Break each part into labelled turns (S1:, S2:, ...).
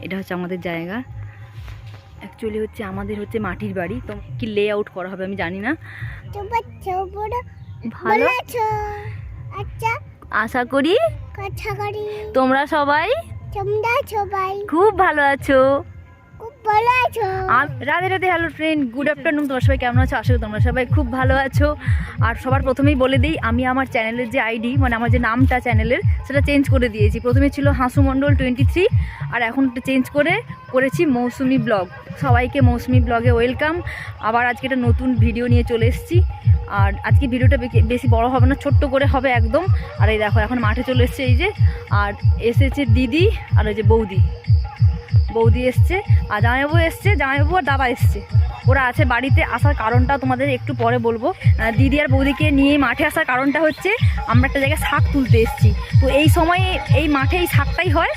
S1: এটা হচ্ছে আমাদের জায়গা। অ্যাকচুয়ালি হচ্ছে আমাদের হচ্ছে মাটির বাড়ি, তো কি লে আউট করা হবে আমি জানি না। ভালো
S2: আচ্ছা,
S1: আশা করি
S2: কথা করি
S1: তোমরা সবাই খুব ভালো আছো। Radhe Radhe, hello friend, good afternoon. তোমরা সবাই কেমন আছো? আশা করি তোমরা সবাই খুব ভালো আছো। আর সবার প্রথমেই বলে দিই, আমি আমার চ্যানেলের যে আইডি, মানে আমার যে নামটা চ্যানেলের, সেটা চেঞ্জ করে দিয়েছি। প্রথমে ছিল হাসু মণ্ডল 23, আর এখন চেঞ্জ করেছি মৌসুমি ব্লগ। সবাইকে মৌসুমি ব্লগে ওয়েলকাম। আবার আজকে একটা নতুন ভিডিও নিয়ে চলে এসেছি। আর আজকে ভিডিওটা বেশি বড় হবে না, ছোট্ট করে হবে একদম। আর এই দেখো এখন মাঠে চলে এসছে এই যে, আর এসেছে দিদি আর ওই যে বৌদি এসছে, আর জামাইবাবু এসছে, জামাইবাবু আর দাদা এসছে। ওরা আছে বাড়িতে। আসার কারণটা তোমাদের একটু পরে বলবো। দিদি আর বৌদিকে নিয়ে মাঠে আসার কারণটা হচ্ছে আমরা একটা জায়গায় শাক তুলতে এসেছি। তো এই সময়ে এই মাঠে এই শাকটাই হয়,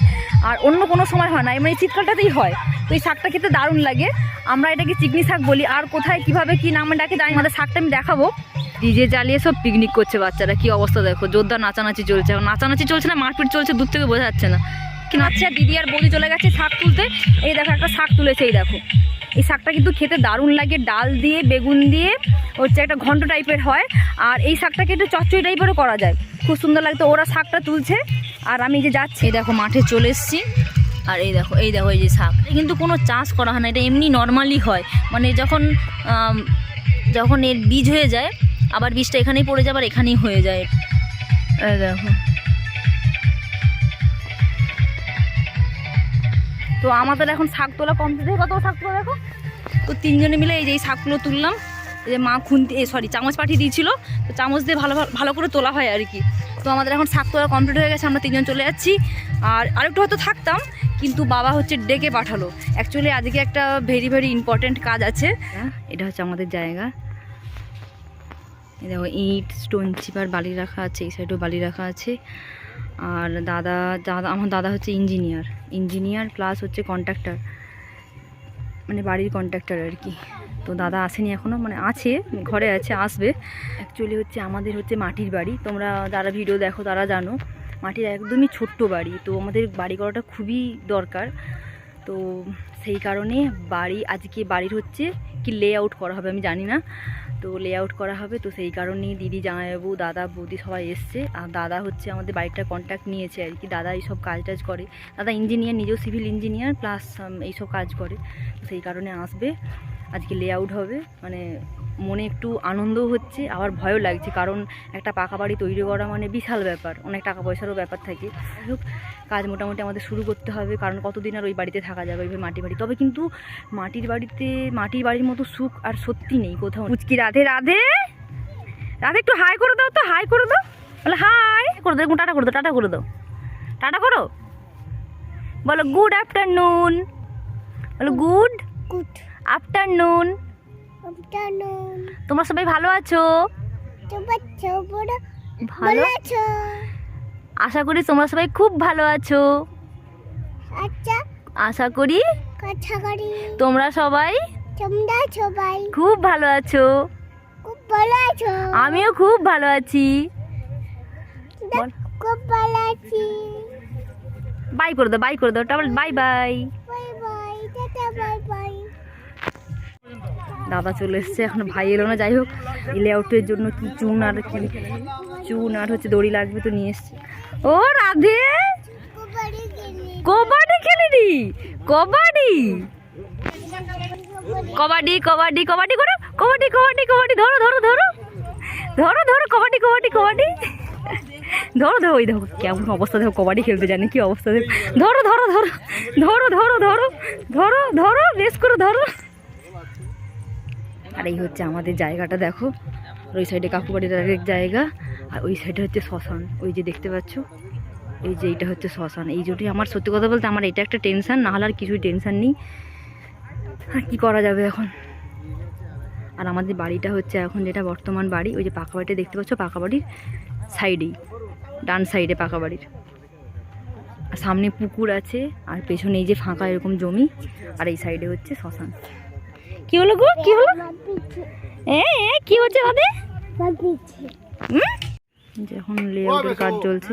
S1: আর অন্য কোনো সময় হয় না, মানে এই শীতকালটাতেই হয়। তো এই শাকটা খেতে দারুণ লাগে। আমরা এটাকে চিকনি শাক বলি। আর কোথায় কীভাবে কী নামে ডাকে জানি, আমাদের শাকটা আমি দেখাবো। ডিজে জ্বালিয়ে সব পিকনিক করছে বাচ্চারা। কি অবস্থা দেখো, জোরদার নাচানাচি চলছে। নাচানাচি চলছে না, মারপিট চলছে, দূর থেকে বোঝা যাচ্ছে না কি নাচছে। দিদি আর বৌদি চলে গেছে শাক তুলতে। এই দেখো একটা শাক তুলেছে, এই দেখো। এই শাকটা কিন্তু খেতে দারুণ লাগে, ডাল দিয়ে বেগুন দিয়ে হচ্ছে একটা ঘন্ট টাইপের হয়। আর এই শাকটাকে একটু চচ্চড়ি টাইপেরও করা যায়, খুব সুন্দর লাগতো। ওরা শাকটা তুলছে আর আমি যে যাচ্ছি, এই দেখো মাঠে চলে এসেছি। আর এই দেখো এই যে শাক, কিন্তু কোনো চাষ করা হয় না, এটা এমনি নর্মালি হয়। মানে যখন এর বীজ হয়ে যায়, আবার বীজটা এখানেই পড়ে যায়, আবার এখানেই হয়ে যায়। এই দেখো। তো আমাদের এখন শাক তোলা কমপ্লিট হয়ে, কত শাক তোলা দেখো। তো তিনজনে মিলে এই যে এই শাকগুলো তুললাম। এই যে মা চামচ পাঠিয়ে দিয়েছিল, তো চামচ দিয়ে ভালো করে তোলা হয় আর কি। তো আমাদের এখন শাক তোলা কমপ্লিট হয়ে গেছে, আমরা তিনজন চলে যাচ্ছি। আর আরেকটু হয়তো থাকতাম, কিন্তু বাবা হচ্ছে ডেকে পাঠালো। অ্যাকচুয়ালি আজকে একটা ভেরি ইম্পর্টেন্ট কাজ আছে। এটা হচ্ছে আমাদের জায়গা। এই দেখো ইট, স্টোন চিপার বালি রাখা আছে, এই সাইডেও বালি রাখা আছে। আর আমার দাদা হচ্ছে ইঞ্জিনিয়ার প্লাস হচ্ছে কন্ট্রাক্টর, মানে বাড়ির কন্ট্রাক্টর আর কি। তো দাদা আসেনি এখনও, মানে আছে ঘরে আছে, আসবে। অ্যাকচুয়ালি হচ্ছে আমাদের হচ্ছে মাটির বাড়ি। তোমরা যারা ভিডিও দেখো তারা জানো, মাটির একদমই ছোট্ট বাড়ি। তো আমাদের বাড়ি করাটা খুবই দরকার। তো সেই কারণে আজকে বাড়ির হচ্ছে কি লে আউট করা হবে আমি জানি না। তো লে আউট করা হবে, তো সেই কারণেই দিদি, জামাইবাবু, দাদা, বৌদি সবাই এসছে। আর দাদা হচ্ছে আমাদের বাড়িটার কন্ট্যাক্ট নিয়েছে আর কি। দাদা এইসব কাজ করে। দাদা ইঞ্জিনিয়ার, নিজেও সিভিল ইঞ্জিনিয়ার প্লাস এইসব কাজ করে। তো সেই কারণে আসবে, আজকে লে আউট হবে। মানে মনে একটু আনন্দও হচ্ছে, আবার ভয়ও লাগছে, কারণ একটা পাকা বাড়ি তৈরি করা মানে বিশাল ব্যাপার, অনেক টাকা পয়সারও ব্যাপার থাকে। যাই হোক, কাজ মোটামুটি আমাদের শুরু করতে হবে, কারণ কতদিন আর ওই বাড়িতে থাকা যাবে, ওইভাবে মাটির বাড়ি। তবে কিন্তু মাটির বাড়ির মতো সুখ আর সত্যি নেই কোথাও। পুচকি রাধে রাধে একটু হাই করে দাও, তো হাই করে দাও, বলে হাই করে দাও, টাটা করে দাও, টাটা করো, বলো গুড আফটারনুন, বলো গুড আফটারনুন। তোমরা সবাই ভালো আছো? ভালো আছো, আশা করি তোমরা সবাই খুব ভালো আছো।
S2: আচ্ছা,
S1: আশা করি
S2: কথা করি
S1: তোমরা সবাই খুব ভালো আছো। আমিও খুব ভালো আছি। বাই করে দাও, বাই বাই। দাদা চলে এসছে, এখন ভাই এলো না। যাই হোক, লেআউটের জন্য কি চুন আর হচ্ছে দড়ি লাগবে, তো নিয়ে এসছে। ও রাধে, কবাডি খেলিনি? কবাডি করো, কবাডি, ধরো, কবাডি, ধরো, ওই দেখো কেমন অবস্থা, দেখো কবাডি খেলতে জানি, কি অবস্থা দেখো। ধরো, বেশ করে ধরো। আর এই হচ্ছে আমাদের জায়গাটা দেখো, ওই সাইডে কাকুবাড়ির আরেক জায়গা, আর ওই সাইডে হচ্ছে শ্মশান, ওই যে দেখতে পাচ্ছ, এই যে এইটা হচ্ছে শ্মশান। এই জন্যই আমার সত্যি কথা বলতে আমার এটা একটা টেনশন, না হলে আর কিছুই টেনশন নেই। আর কী করা যাবে এখন। আর আমাদের বাড়িটা হচ্ছে এখন যেটা বর্তমান বাড়ি, ওই যে পাকা বাড়িটা দেখতে পাচ্ছ, পাকা বাড়ির সাইডেই, ডান সাইডে পাকা বাড়ির। আর সামনে পুকুর আছে, আর পেছনে এই যে ফাঁকা এরকম জমি, আর এই সাইডে হচ্ছে শ্মশান। কি হলো গো, কি হলো? কি হচ্ছে আমাদের? এখন লেআউটের কাজ চলছে।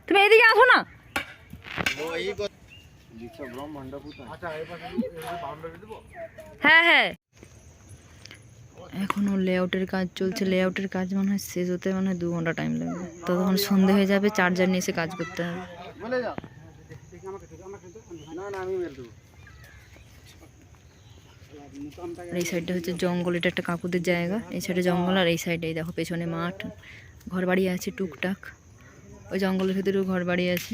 S1: তুমি এদিকে আসো না। হ্যাঁ হ্যাঁ, এখনো লেআউটের কাজ চলছে। লেআউটের কাজ মনে হয় শেষ হতে মনে হয় 2 ঘন্টা টাইম লাগবে। ততক্ষণ সন্ধে হয়ে যাবে, চার্জার নিয়ে এসে কাজ করতে হবে। আর এই সাইডটা হচ্ছে জঙ্গল, এটা একটা কাকুদের জায়গা। এই সাইডে জঙ্গল আর এই সাইডে দেখো পেছনে মাঠ, ঘর বাড়ি আছে টুকটাক। ওই জঙ্গলের ভিতরেও ঘর বাড়ি আছে।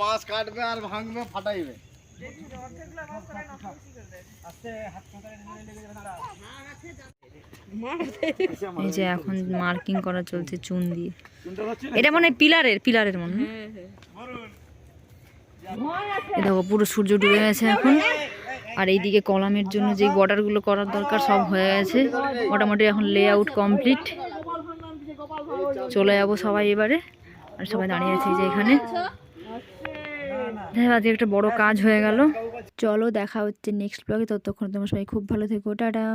S3: বাঁশ কাটবে আর ভাঙবে ফাটাইবে।
S1: এই যে এখন মার্কিং করা চলছে চুন দিয়ে। এটা মানে পিলারের মনে হয়। এই দেখো পুরো সূর্য ডুবে গেছে এখন। আর এইদিকে কলামের জন্য যে বর্ডারগুলো করার দরকার সব হয়ে গেছে মোটামুটি। এখন লেআউট কমপ্লিট। চলে যাবো সবাই এবারে। আর সবাই দাঁড়িয়ে আছে এই যে এখানে। আজকে একটা বড় কাজ হয়ে গেল। চলো দেখা হচ্ছে নেক্সট ব্লগে। ততক্ষণ তোমার সবাই খুব ভালো থেকো, টাটা।